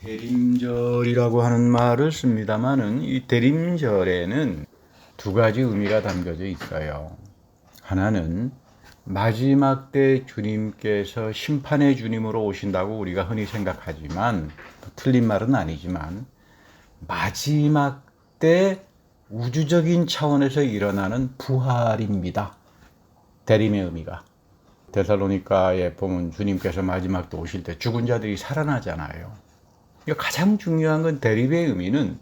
대림절이라고 하는 말을 씁니다만은 이 대림절에는 두 가지 의미가 담겨져 있어요. 하나는 마지막 때 주님께서 심판의 주님으로 오신다고 우리가 흔히 생각하지만 틀린 말은 아니지만 마지막 때 우주적인 차원에서 일어나는 부활입니다. 대림의 의미가. 데살로니가에 보면 주님께서 마지막 때 오실 때 죽은 자들이 살아나잖아요. 가장 중요한 건 대림의 의미는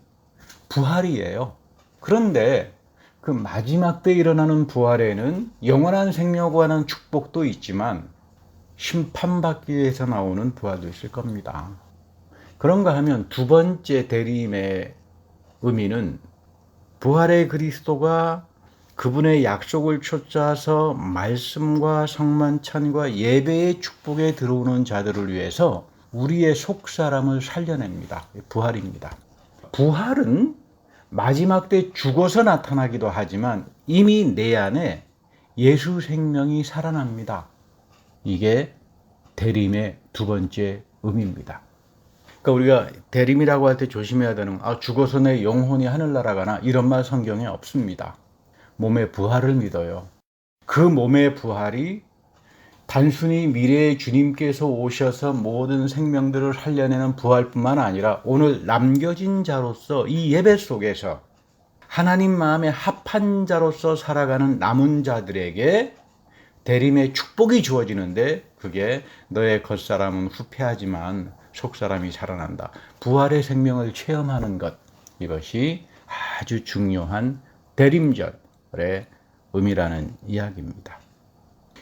부활이에요. 그런데 그 마지막 때 일어나는 부활에는 영원한 생명과 하는 축복도 있지만 심판받기 위해서 나오는 부활도 있을 겁니다. 그런가 하면 두 번째 대림의 의미는 부활의 그리스도가 그분의 약속을 쫓아서 말씀과 성만찬과 예배의 축복에 들어오는 자들을 위해서 우리의 속사람을 살려냅니다. 부활입니다. 부활은 마지막 때 죽어서 나타나기도 하지만 이미 내 안에 예수 생명이 살아납니다. 이게 대림의 두 번째 의미입니다. 그러니까 우리가 대림이라고 할 때 조심해야 되는 건 죽어서 내 영혼이 하늘나라 가나 이런 말 성경에 없습니다. 몸의 부활을 믿어요. 그 몸의 부활이 단순히 미래의 주님께서 오셔서 모든 생명들을 살려내는 부활뿐만 아니라 오늘 남겨진 자로서 이 예배 속에서 하나님 마음에 합한 자로서 살아가는 남은 자들에게 대림의 축복이 주어지는데 그게 너의 겉사람은 후패하지만 속사람이 살아난다. 부활의 생명을 체험하는 것, 이것이 아주 중요한 대림절의 의미라는 이야기입니다.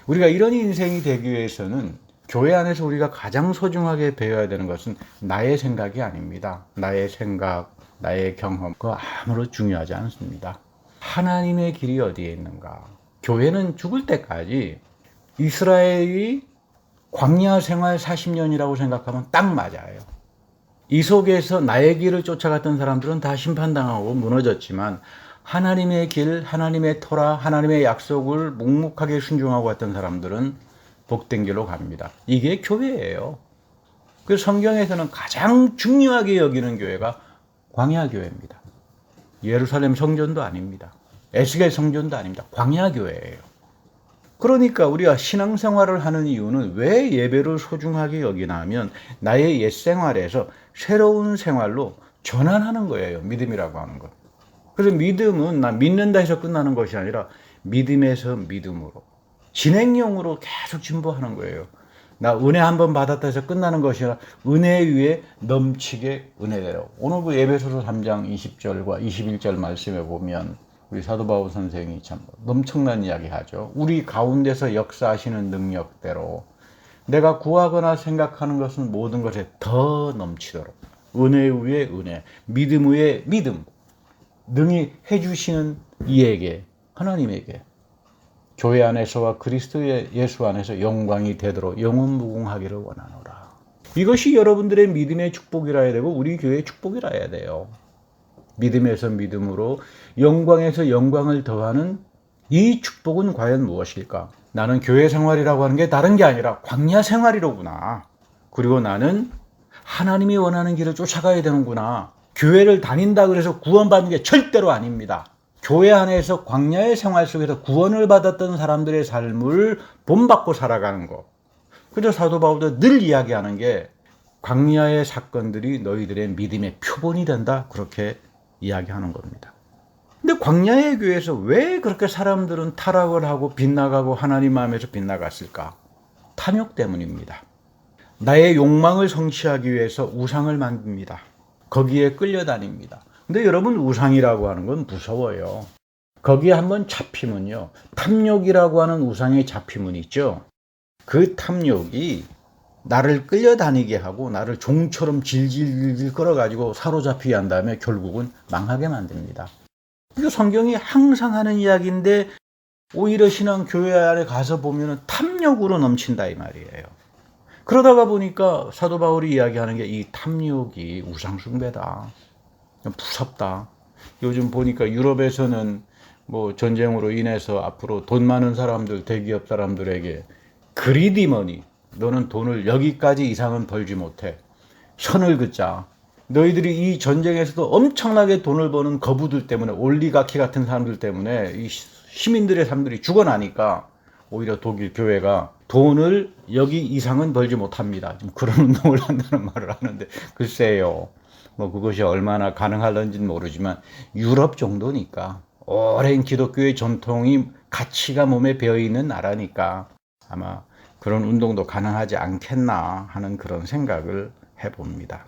우리가 이런 인생이 되기 위해서는 교회 안에서 우리가 가장 소중하게 배워야 되는 것은 나의 생각이 아닙니다. 나의 생각, 나의 경험, 그거 아무런 중요하지 않습니다. 하나님의 길이 어디에 있는가? 교회는 죽을 때까지 이스라엘이 광야 생활 40년이라고 생각하면 딱 맞아요. 이 속에서 나의 길을 쫓아갔던 사람들은 다 심판당하고 무너졌지만 하나님의 길, 하나님의 토라, 하나님의 약속을 묵묵하게 순종하고 왔던 사람들은 복된 길로 갑니다. 이게 교회예요. 그래서 성경에서는 가장 중요하게 여기는 교회가 광야교회입니다. 예루살렘 성전도 아닙니다. 에스겔 성전도 아닙니다. 광야교회예요. 그러니까 우리가 신앙생활을 하는 이유는 왜 예배를 소중하게 여기나 하면 나의 옛 생활에서 새로운 생활로 전환하는 거예요. 믿음이라고 하는 것. 그래서 믿음은 나 믿는다 해서 끝나는 것이 아니라 믿음에서 믿음으로 진행형으로 계속 진보하는 거예요. 나 은혜 한번 받았다 해서 끝나는 것이 아니라 은혜 위에 넘치게 은혜대로. 오늘 그 에베소서 3장 20절과 21절 말씀에 보면 우리 사도 바울 선생이 참 엄청난 이야기 하죠. 우리 가운데서 역사하시는 능력대로 내가 구하거나 생각하는 것은 모든 것에 더 넘치도록 은혜 위에 은혜, 믿음 위에 믿음 능히 해주시는 이에게 하나님에게 교회 안에서와 그리스도 예수 안에서 영광이 되도록 영원무궁하기를 원하노라. 이것이 여러분들의 믿음의 축복이라 해야 되고 우리 교회의 축복이라 해야 돼요. 믿음에서 믿음으로 영광에서 영광을 더하는 이 축복은 과연 무엇일까? 나는 교회 생활이라고 하는 게 다른 게 아니라 광야 생활이로구나. 그리고 나는 하나님이 원하는 길을 쫓아가야 되는구나. 교회를 다닌다 그래서 구원받는 게 절대로 아닙니다. 교회 안에서 광야의 생활 속에서 구원을 받았던 사람들의 삶을 본받고 살아가는 것. 그래서 사도 바울도 늘 이야기하는 게 광야의 사건들이 너희들의 믿음의 표본이 된다. 그렇게 이야기하는 겁니다. 근데 광야의 교회에서 왜 그렇게 사람들은 타락을 하고 빗나가고 하나님 마음에서 빗나갔을까? 탐욕 때문입니다. 나의 욕망을 성취하기 위해서 우상을 만듭니다. 거기에 끌려다닙니다. 근데 여러분 우상이라고 하는 건 무서워요. 거기에 한번 잡히면요. 탐욕이라고 하는 우상에 잡히면 있죠. 그 탐욕이 나를 끌려다니게 하고 나를 종처럼 질질 끌어가지고 사로잡히게 한 다음에 결국은 망하게 만듭니다. 이거 성경이 항상 하는 이야기인데 오히려 신앙교회 안에 가서 보면 탐욕으로 넘친다 이 말이에요. 그러다가 보니까 사도 바울이 이야기하는 게 이 탐욕이 우상숭배다. 무섭다. 요즘 보니까 유럽에서는 뭐 전쟁으로 인해서 앞으로 돈 많은 사람들, 대기업 사람들에게 그리디머니, 너는 돈을 여기까지 이상은 벌지 못해. 선을 긋자. 너희들이 이 전쟁에서도 엄청나게 돈을 버는 거부들 때문에, 올리가키 같은 사람들 때문에 이 시민들의 삶들이 죽어나니까 오히려 독일 교회가 돈을 여기 이상은 벌지 못합니다. 좀 그런 운동을 한다는 말을 하는데, 글쎄요. 뭐 그것이 얼마나 가능할런지는 모르지만 유럽 정도니까, 오랜 기독교의 전통이 가치가 몸에 배어있는 나라니까 아마 그런 운동도 가능하지 않겠나 하는 그런 생각을 해봅니다.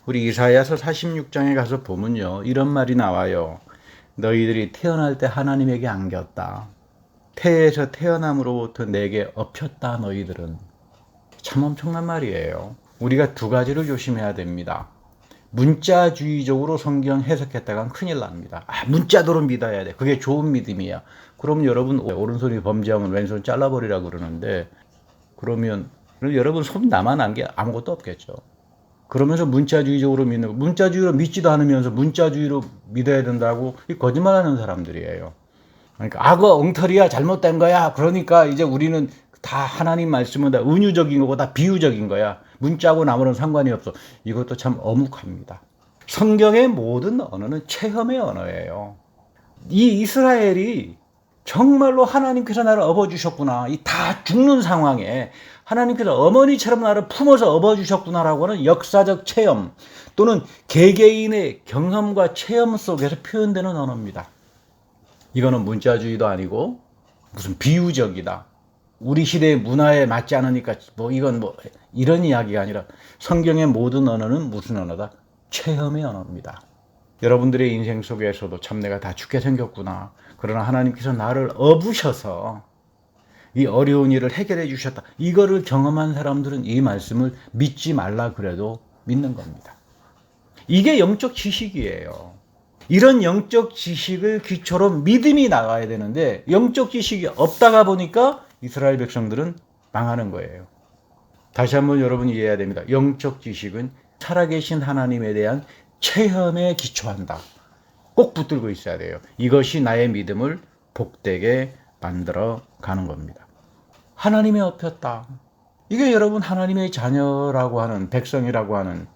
우리 이사야서 46장에 가서 보면요, 이런 말이 나와요. 너희들이 태어날 때 하나님에게 안겼다. 태에서 태어남으로부터 내게 엎혔다. 너희들은. 참 엄청난 말이에요. 우리가 두 가지를 조심해야 됩니다. 문자주의적으로 성경 해석했다간 큰일 납니다. 문자대로 믿어야 돼. 그게 좋은 믿음이야. 그럼 여러분 오른손이 범죄하면 왼손 잘라버리라 그러는데, 그러면 여러분 손 남아난 게 아무것도 없겠죠. 그러면서 문자주의적으로 믿는 거, 문자주의로 믿지도 않으면서 문자주의로 믿어야 된다고 거짓말하는 사람들이에요. 그러니까 악어 엉터리야, 잘못된 거야. 그러니까 이제 우리는 다 하나님 말씀은 다 은유적인 거고 다 비유적인 거야. 문자하고 나무는 상관이 없어. 이것도 참 어묵합니다. 성경의 모든 언어는 체험의 언어예요. 이 이스라엘이 정말로 하나님께서 나를 업어주셨구나, 이 다 죽는 상황에 하나님께서 어머니처럼 나를 품어서 업어주셨구나라고 하는 역사적 체험, 또는 개개인의 경험과 체험 속에서 표현되는 언어입니다. 이거는 문자주의도 아니고 무슨 비유적이다, 우리 시대의 문화에 맞지 않으니까 이건 이런 이야기가 아니라, 성경의 모든 언어는 무슨 언어다? 체험의 언어입니다. 여러분들의 인생 속에서도 참 내가 다 죽게 생겼구나, 그러나 하나님께서 나를 업으셔서 이 어려운 일을 해결해 주셨다, 이거를 경험한 사람들은 이 말씀을 믿지 말라 그래도 믿는 겁니다. 이게 영적 지식이에요. 이런 영적 지식을 기초로 믿음이 나가야 되는데, 영적 지식이 없다가 보니까 이스라엘 백성들은 망하는 거예요. 다시 한번 여러분이 이해해야 됩니다. 영적 지식은 살아계신 하나님에 대한 체험에 기초한다. 꼭 붙들고 있어야 돼요. 이것이 나의 믿음을 복되게 만들어 가는 겁니다. 하나님의 업혔다. 이게 여러분 하나님의 자녀라고 하는, 백성이라고 하는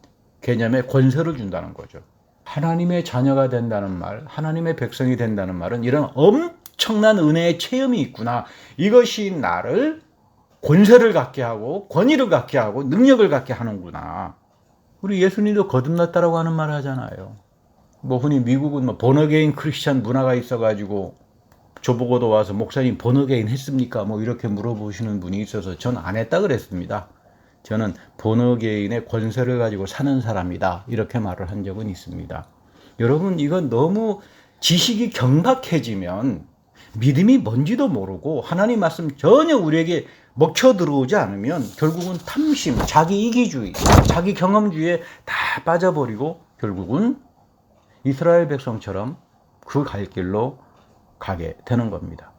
개념에 권세를 준다는 거죠. 하나님의 자녀가 된다는 말, 하나님의 백성이 된다는 말은 이런 엄청난 은혜의 체험이 있구나, 이것이 나를 권세를 갖게 하고 권위를 갖게 하고 능력을 갖게 하는구나. 우리 예수님도 거듭났다라고 하는 말 하잖아요. 흔히 미국은 본어게인 크리스찬 문화가 있어가지고 저보고도 와서 목사님 본어게인 했습니까? 이렇게 물어보시는 분이 있어서 전 안 했다 그랬습니다. 저는 본어게인의 권세를 가지고 사는 사람이다, 이렇게 말을 한 적은 있습니다. 여러분, 이건 너무 지식이 경박해지면 믿음이 뭔지도 모르고 하나님 말씀 전혀 우리에게 먹혀 들어오지 않으면 결국은 탐심, 자기 이기주의, 자기 경험주의에 다 빠져버리고 결국은 이스라엘 백성처럼 그 갈 길로 가게 되는 겁니다.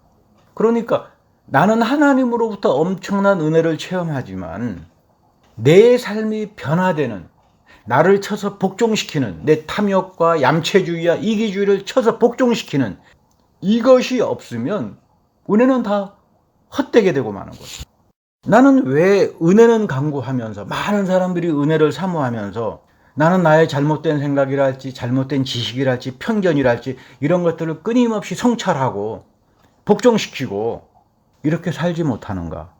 그러니까 나는 하나님으로부터 엄청난 은혜를 체험하지만 내 삶이 변화되는, 나를 쳐서 복종시키는, 내 탐욕과 얌체주의와 이기주의를 쳐서 복종시키는 이것이 없으면 은혜는 다 헛되게 되고 마는 거죠. 나는 왜 은혜는 강구하면서, 많은 사람들이 은혜를 사모하면서 나는 나의 잘못된 생각이랄지 잘못된 지식이랄지 편견이랄지 이런 것들을 끊임없이 성찰하고 복종시키고 이렇게 살지 못하는가?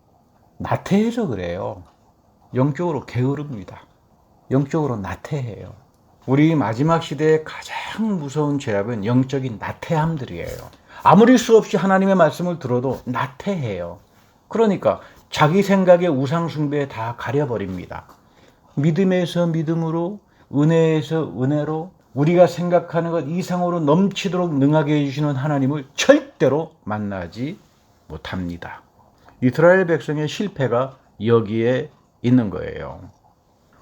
나태해서 그래요. 영적으로 게으릅니다. 영적으로 나태해요. 우리 마지막 시대의 가장 무서운 죄악은 영적인 나태함들이에요. 아무리 수없이 하나님의 말씀을 들어도 나태해요. 그러니까 자기 생각의 우상 숭배에 다 가려버립니다. 믿음에서 믿음으로, 은혜에서 은혜로, 우리가 생각하는 것 이상으로 넘치도록 능하게 해주시는 하나님을 절대로 만나지 못합니다. 이스라엘 백성의 실패가 여기에 있는 거예요.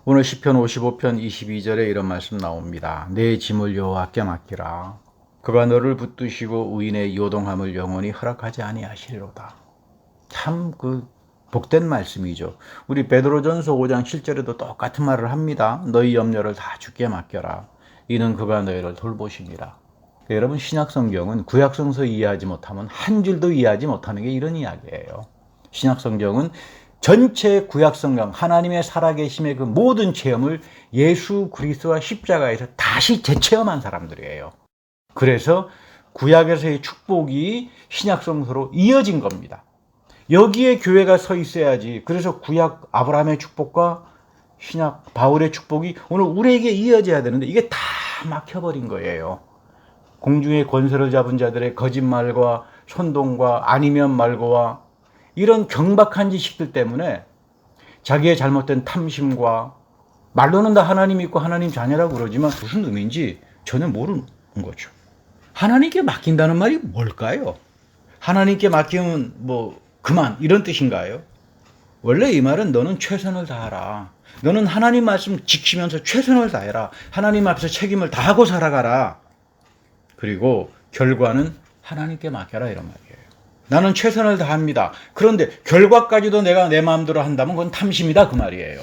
오늘 시편 55편 22절에 이런 말씀 나옵니다. 내 짐을 여호와께 맡기라. 그가 너를 붙드시고 의인의 요동함을 영원히 허락하지 아니하시리로다. 참 복된 말씀이죠. 우리 베드로전서 5장 7절에도 똑같은 말을 합니다. 너희 염려를 다 주께 맡겨라. 이는 그가 너희를 돌보심이라. 여러분, 신약성경은 구약성서 이해하지 못하면 한 줄도 이해하지 못하는 게 이런 이야기예요. 신약성경은 전체 구약성경 하나님의 살아계심의 그 모든 체험을 예수 그리스도와 십자가에서 다시 재체험한 사람들이에요. 그래서 구약에서의 축복이 신약성서로 이어진 겁니다. 여기에 교회가 서 있어야지. 그래서 구약 아브라함의 축복과 신약 바울의 축복이 오늘 우리에게 이어져야 되는데 이게 다 막혀버린 거예요. 공중의 권세를 잡은 자들의 거짓말과 선동과 아니면 말고와 이런 경박한 지식들 때문에 자기의 잘못된 탐심과 말로는 다 하나님 믿고 하나님 자녀라고 그러지만 무슨 의미인지 전혀 모르는 거죠. 하나님께 맡긴다는 말이 뭘까요? 하나님께 맡기면 뭐 그만 이런 뜻인가요? 원래 이 말은 너는 최선을 다하라. 너는 하나님 말씀 지키면서 최선을 다해라. 하나님 앞에서 책임을 다하고 살아가라. 그리고 결과는 하나님께 맡겨라 이런 말이에요. 나는 최선을 다합니다. 그런데 결과까지도 내가 내 마음대로 한다면 그건 탐심이다 그 말이에요.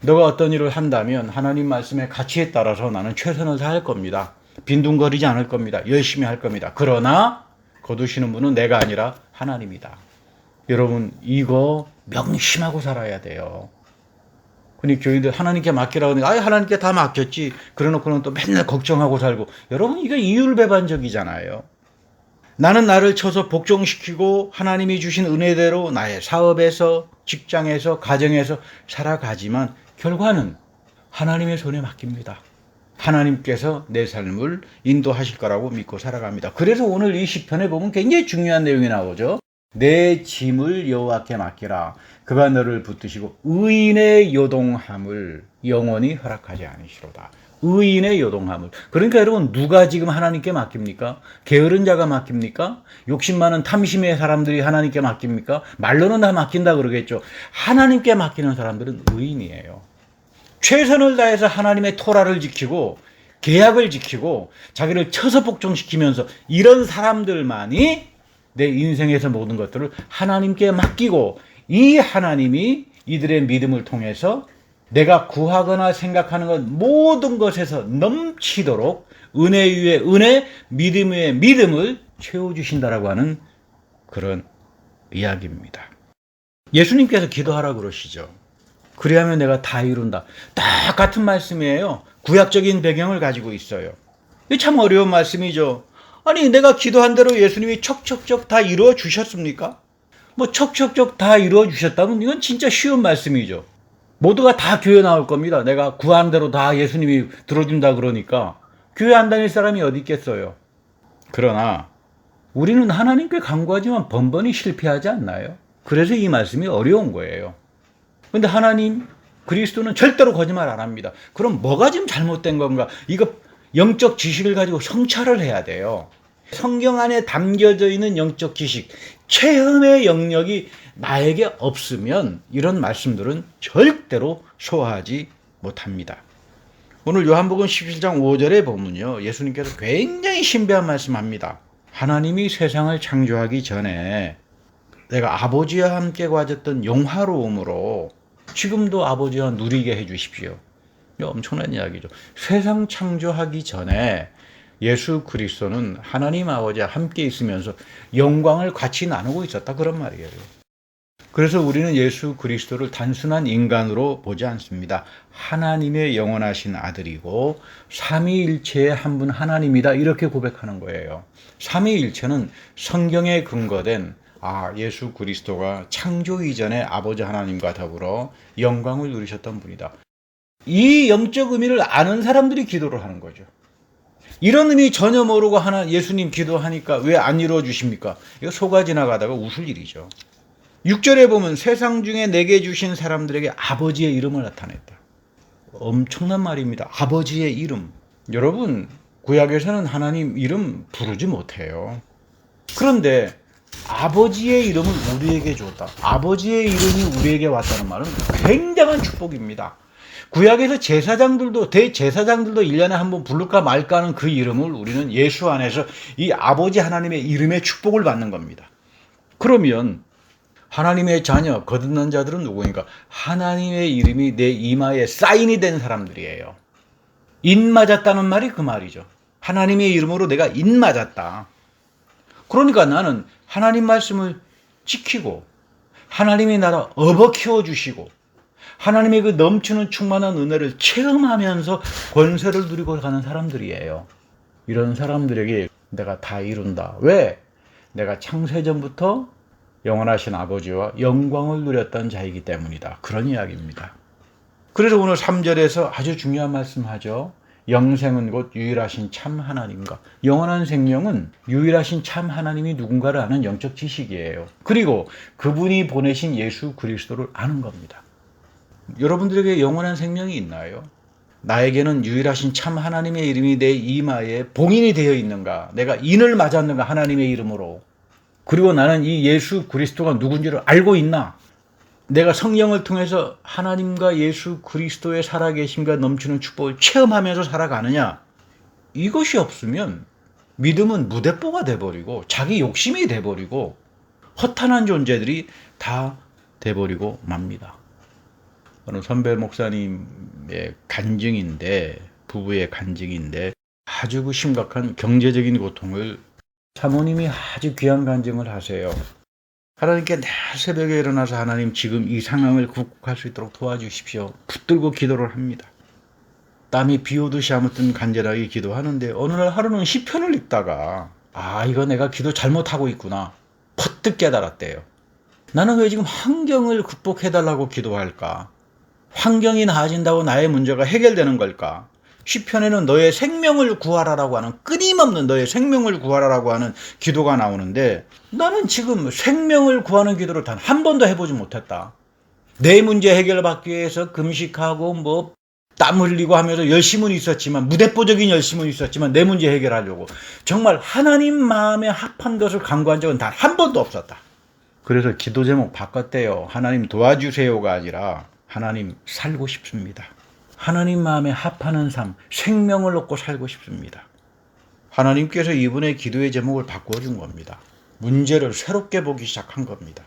너가 어떤 일을 한다면 하나님 말씀의 가치에 따라서 나는 최선을 다할 겁니다. 빈둥거리지 않을 겁니다. 열심히 할 겁니다. 그러나 거두시는 분은 내가 아니라 하나님이다. 여러분 이거 명심하고 살아야 돼요. 근데 교인들 하나님께 맡기라고 하니까 하나님께 다 맡겼지. 그래놓고는 또 맨날 걱정하고 살고. 여러분 이거 이율배반적이잖아요. 나는 나를 쳐서 복종시키고 하나님이 주신 은혜대로 나의 사업에서 직장에서 가정에서 살아가지만 결과는 하나님의 손에 맡깁니다. 하나님께서 내 삶을 인도하실 거라고 믿고 살아갑니다. 그래서 오늘 이 시편에 보면 굉장히 중요한 내용이 나오죠. 내 짐을 여호와께 맡기라. 그가 너를 붙드시고 의인의 요동함을 영원히 허락하지 않으시로다. 의인의 요동함을. 그러니까 여러분 누가 지금 하나님께 맡깁니까? 게으른 자가 맡깁니까? 욕심 많은 탐심의 사람들이 하나님께 맡깁니까? 말로는 다 맡긴다 그러겠죠. 하나님께 맡기는 사람들은 의인이에요. 최선을 다해서 하나님의 토라를 지키고 계약을 지키고 자기를 쳐서 복종시키면서 이런 사람들만이 내 인생에서 모든 것들을 하나님께 맡기고 이 하나님이 이들의 믿음을 통해서 내가 구하거나 생각하는 것 모든 것에서 넘치도록 은혜 위에 은혜, 믿음 위에 믿음을 채워주신다라고 하는 그런 이야기입니다. 예수님께서 기도하라고 그러시죠. 그리하면 내가 다 이룬다. 딱 같은 말씀이에요. 구약적인 배경을 가지고 있어요. 이게 참 어려운 말씀이죠. 아니 내가 기도한 대로 예수님이 척척척 다 이루어 주셨습니까? 뭐 척척척 다 이루어 주셨다면 이건 진짜 쉬운 말씀이죠. 모두가 다 교회 나올 겁니다. 내가 구한 대로 다 예수님이 들어준다 그러니까 교회 안 다닐 사람이 어디 있겠어요. 그러나 우리는 하나님께 간구하지만 번번이 실패하지 않나요? 그래서 이 말씀이 어려운 거예요. 그런데 하나님 그리스도는 절대로 거짓말 안 합니다. 그럼 뭐가 지금 잘못된 건가? 이거 영적 지식을 가지고 성찰을 해야 돼요. 성경 안에 담겨져 있는 영적 지식, 체험의 영역이 나에게 없으면 이런 말씀들은 절대로 소화하지 못합니다. 오늘 요한복음 17장 5절에 보면요. 예수님께서 굉장히 신비한 말씀합니다. 하나님이 세상을 창조하기 전에 내가 아버지와 함께 가졌던 영화로움으로 지금도 아버지와 누리게 해주십시오. 엄청난 이야기죠. 세상 창조하기 전에 예수 그리스도는 하나님 아버지와 함께 있으면서 영광을 같이 나누고 있었다 그런 말이에요. 그래서 우리는 예수 그리스도를 단순한 인간으로 보지 않습니다. 하나님의 영원하신 아들이고 삼위일체의 한 분 하나님이다 이렇게 고백하는 거예요. 삼위일체는 성경에 근거된 예수 그리스도가 창조 이전에 아버지 하나님과 더불어 영광을 누리셨던 분이다. 이 영적 의미를 아는 사람들이 기도를 하는 거죠. 이런 의미 전혀 모르고 예수님 기도하니까 왜 안 이루어 주십니까? 이거 속아 지나가다가 웃을 일이죠. 6절에 보면 세상 중에 내게 주신 사람들에게 아버지의 이름을 나타냈다. 엄청난 말입니다. 아버지의 이름. 여러분 구약에서는 하나님 이름 부르지 못해요. 그런데 아버지의 이름을 우리에게 줬다. 아버지의 이름이 우리에게 왔다는 말은 굉장한 축복입니다. 구약에서 대제사장들도 1년에 한 번 부를까 말까 하는 그 이름을 우리는 예수 안에서 이 아버지 하나님의 이름의 축복을 받는 겁니다. 그러면 하나님의 자녀, 거듭난 자들은 누구인가? 하나님의 이름이 내 이마에 사인이 된 사람들이에요. 인 맞았다는 말이 그 말이죠. 하나님의 이름으로 내가 인 맞았다. 그러니까 나는 하나님 말씀을 지키고 하나님이 나를 업어 키워주시고 하나님의 그 넘치는 충만한 은혜를 체험하면서 권세를 누리고 가는 사람들이에요. 이런 사람들에게 내가 다 이룬다. 왜? 내가 창세전부터 영원하신 아버지와 영광을 누렸던 자이기 때문이다. 그런 이야기입니다. 그래서 오늘 3절에서 아주 중요한 말씀하죠. 영생은 곧 유일하신 참 하나님과. 영원한 생명은 유일하신 참 하나님이 누군가를 아는 영적 지식이에요. 그리고 그분이 보내신 예수 그리스도를 아는 겁니다. 여러분들에게 영원한 생명이 있나요? 나에게는 유일하신 참 하나님의 이름이 내 이마에 봉인이 되어 있는가? 내가 인을 맞았는가? 하나님의 이름으로. 그리고 나는 이 예수 그리스도가 누군지를 알고 있나? 내가 성령을 통해서 하나님과 예수 그리스도의 살아계심과 넘치는 축복을 체험하면서 살아가느냐? 이것이 없으면 믿음은 무대뽀가 돼버리고 자기 욕심이 돼버리고 허탄한 존재들이 다 돼버리고 맙니다. 어느 선배 목사님의 간증인데, 부부의 간증인데 아주 그 심각한 경제적인 고통을 사모님이 아주 귀한 간증을 하세요. 하나님께 늘 새벽에 일어나서 하나님 지금 이 상황을 극복할 수 있도록 도와주십시오. 붙들고 기도를 합니다. 땀이 비 오듯이 아무튼 간절하게 기도하는데 어느 날 하루는 시편을 읽다가 이거 내가 기도 잘못하고 있구나. 퍼뜩 깨달았대요. 나는 왜 지금 환경을 극복해달라고 기도할까? 환경이 나아진다고 나의 문제가 해결되는 걸까? 시편에는 너의 생명을 구하라라고 하는 끊임없는 너의 생명을 구하라라고 하는 기도가 나오는데 나는 지금 생명을 구하는 기도를 단 한 번도 해보지 못했다. 내 문제 해결받기 위해서 금식하고 땀 흘리고 하면서 열심은 있었지만 무대뽀적인 열심은 있었지만 내 문제 해결하려고 정말 하나님 마음에 합한 것을 간구한 적은 단 한 번도 없었다. 그래서 기도 제목 바꿨대요. 하나님 도와주세요가 아니라 하나님 살고 싶습니다. 하나님 마음에 합하는 삶, 생명을 얻고 살고 싶습니다. 하나님께서 이분의 기도의 제목을 바꿔준 겁니다. 문제를 새롭게 보기 시작한 겁니다.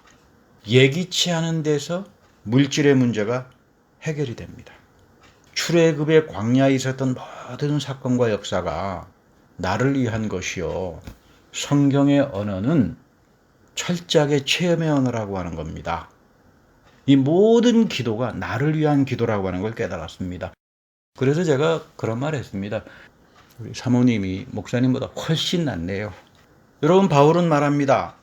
예기치 않은 데서 물질의 문제가 해결이 됩니다. 출애굽의 광야에 있었던 모든 사건과 역사가 나를 위한 것이요. 성경의 언어는 철저하게 체험의 언어라고 하는 겁니다. 이 모든 기도가 나를 위한 기도라고 하는 걸 깨달았습니다. 그래서 제가 그런 말 했습니다. 우리 사모님이 목사님보다 훨씬 낫네요. 여러분, 바울은 말합니다.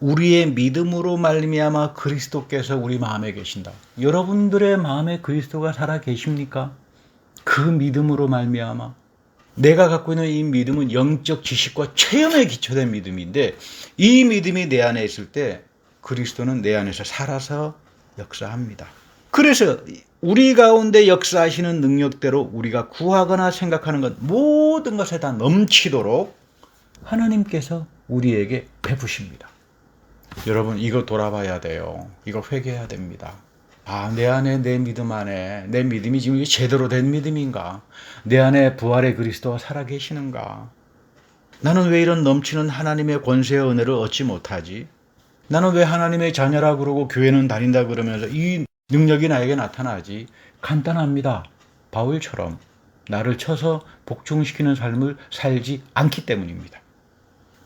우리의 믿음으로 말미암아 그리스도께서 우리 마음에 계신다. 여러분들의 마음에 그리스도가 살아 계십니까? 그 믿음으로 말미암아. 내가 갖고 있는 이 믿음은 영적 지식과 체험에 기초된 믿음인데 이 믿음이 내 안에 있을 때 그리스도는 내 안에서 살아서 역사합니다. 그래서 우리 가운데 역사하시는 능력대로 우리가 구하거나 생각하는 것 모든 것에 다 넘치도록 하나님께서 우리에게 베푸십니다. 여러분, 이거 돌아봐야 돼요. 이거 회개해야 됩니다. 내 안에 내 믿음 안에 내 믿음이 지금 제대로 된 믿음인가? 내 안에 부활의 그리스도가 살아계시는가? 나는 왜 이런 넘치는 하나님의 권세의 은혜를 얻지 못하지? 나는 왜 하나님의 자녀라 그러고 교회는 다닌다 그러면서 이 능력이 나에게 나타나지? 간단합니다. 바울처럼 나를 쳐서 복종시키는 삶을 살지 않기 때문입니다.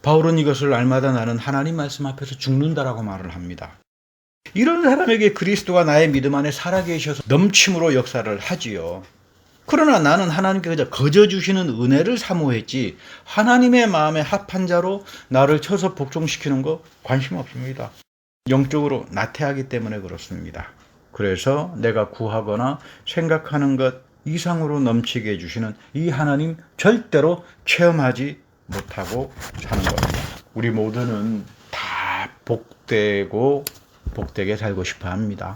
바울은 이것을 날마다 나는 하나님 말씀 앞에서 죽는다라고 말을 합니다. 이런 사람에게 그리스도가 나의 믿음 안에 살아계셔서 넘침으로 역사를 하지요. 그러나 나는 하나님께서 거저 주시는 은혜를 사모했지 하나님의 마음에 합한 자로 나를 쳐서 복종시키는 거 관심 없습니다. 영적으로 나태하기 때문에 그렇습니다. 그래서 내가 구하거나 생각하는 것 이상으로 넘치게 해주시는 이 하나님 절대로 체험하지 못하고 사는 겁니다. 우리 모두는 다 복되고 복되게 살고 싶어 합니다.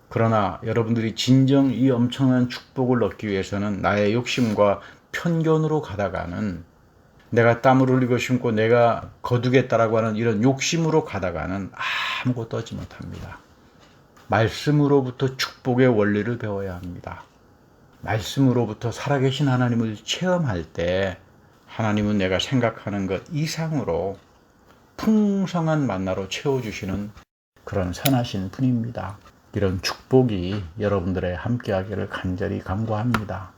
그러나 여러분들이 진정 이 엄청난 축복을 얻기 위해서는 나의 욕심과 편견으로 가다가는 내가 땀을 흘리고 심고 내가 거두겠다라고 하는 이런 욕심으로 가다가는 아무것도 얻지 못합니다. 말씀으로부터 축복의 원리를 배워야 합니다. 말씀으로부터 살아계신 하나님을 체험할 때 하나님은 내가 생각하는 것 이상으로 풍성한 만나로 채워주시는 그런 선하신 분입니다. 이런 축복이 여러분들의 함께하기를 간절히 간구합니다.